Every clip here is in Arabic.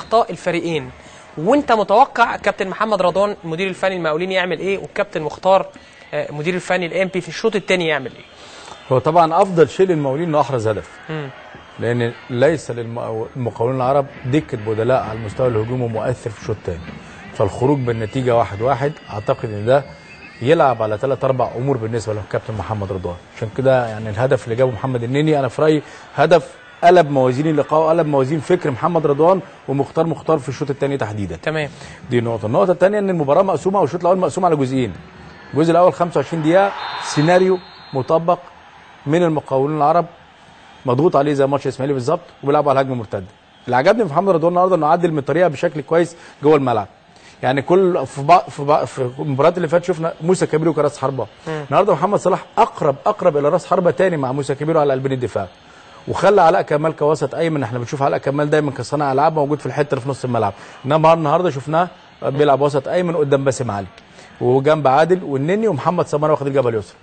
اخطاء الفريقين، وانت متوقع كابتن محمد رضوان المدير الفني المقاولين يعمل ايه، والكابتن مختار مدير الفني الامبي في الشوط الثاني يعمل ايه؟ هو طبعا افضل شيء للمقاولين انه احرز هدف. لان ليس للمقاولين العرب دكه بدلاء على المستوى الهجومي مؤثر في الشوط الثاني. فالخروج بالنتيجه 1-1 اعتقد ان ده يلعب على 3-4 امور بالنسبه للكابتن محمد رضوان. عشان كده يعني الهدف اللي جابه محمد النني انا في رايي هدف قلب موازين اللقاء وقلب موازين فكر محمد رضوان ومختار في الشوط الثاني تحديدا. تمام. دي نقطه. النقطه الثانيه ان المباراه مقسومه والشوط الاول مقسوم على جزئين. الجزء الاول 25 دقيقه سيناريو مطبق من المقاولين العرب مضغوط عليه زي ماتش اسماعيلي بالظبط وبيلعبوا على هجمه مرتده. اللي عجبني في محمد رضوان النهارده انه عدل من الطريقه بشكل كويس جوه الملعب. يعني كل في المباريات اللي فاتت شفنا موسى كبير كراس حربه. النهارده محمد صلاح اقرب الى راس حربه ثاني مع موسى كبير على قلبين الدفاع. وخلى علاء كمال كوسط ايمن. احنا بنشوف علاء كمال دايما كصانع العاب موجود في الحته اللي في نص الملعب، انما النهارده شفناه بيلعب وسط ايمن قدام باسم علي وجنب عادل والنني ومحمد سماره واخد الجبهه اليسرى.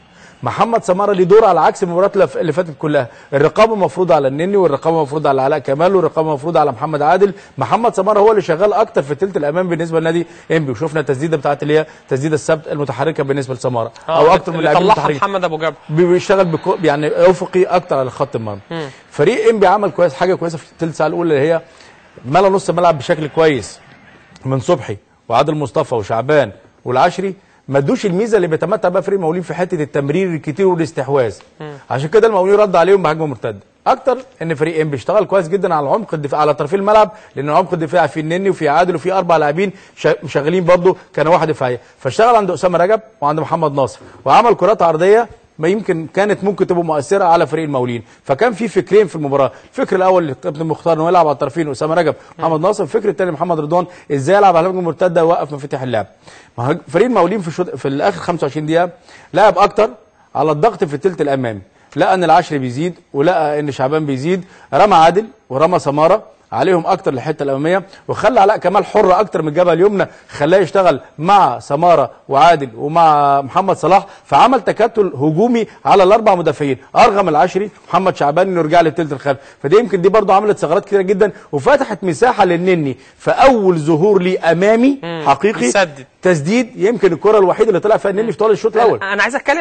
محمد سماره ليه دور على عكس المباريات اللي فاتت كلها. الرقابه مفروضه على النني والرقابه مفروضه على علاء كمال والرقابه مفروضه على محمد عادل. محمد سماره هو اللي شغال اكتر في الثلث الامامي بالنسبه لنادي انبي، وشفنا التسديده بتاعت اللي هي تسديده السبت المتحركه بالنسبه لسماره او اكتر من اللاعبين المتحركين. محمد ابو جبل بيشتغل يعني افقي اكتر على خط المرمى. فريق انبي عمل كويس حاجه كويسه في الثلث ساعه الاولى اللي هي ملا نص الملعب بشكل كويس من صبحي وعادل مصطفى وشعبان والعشري. ما ادوش الميزه اللي بيتمتع بها فريق المقاولين في حته التمرير الكتير والاستحواذ. عشان كده المقاولين رد عليهم بهجمه مرتده. اكتر ان فريق ام بيشتغل كويس جدا على عمق الدفاع على طرفي الملعب، لان عمق الدفاع في النني وفي عادل وفي 4 لاعبين مشغلين برده كانوا واحد دفاعيه، فاشتغل عند اسامه رجب وعند محمد ناصر وعمل كرات عرضيه ما يمكن كانت ممكن تبقى مؤثره على فريق المقاولين. فكان في فكرين في المباراه، الفكر الاول للكابتن مختار انه يلعب على الطرفين اسامه رجب ومحمد ناصر، الفكر الثاني محمد رضوان ازاي يلعب على هجمه مرتده ويوقف مفاتيح اللعب. فريق المقاولين في الاخر 25 دقيقه لعب اكتر على الضغط في الثلث الامامي، لقى ان العشري بيزيد ولقى ان شعبان بيزيد، رمى عادل ورمى سماره عليهم اكتر للحته الاماميه، وخلى علاء كمال حر اكتر من الجبهه اليمنى، خلاه يشتغل مع سماره وعادل ومع محمد صلاح، فعمل تكتل هجومي على ال4 مدافعين، ارغم العشري محمد شعبان انه يرجع للثلث الخلفي. فدي يمكن دي برضه عملت ثغرات كتيره جدا وفتحت مساحه للنني فاول ظهور لي امامي حقيقي تسديد، يمكن الكره الوحيده اللي طلع فيها النني في طول الشوط الاول. انا عايز اتكلم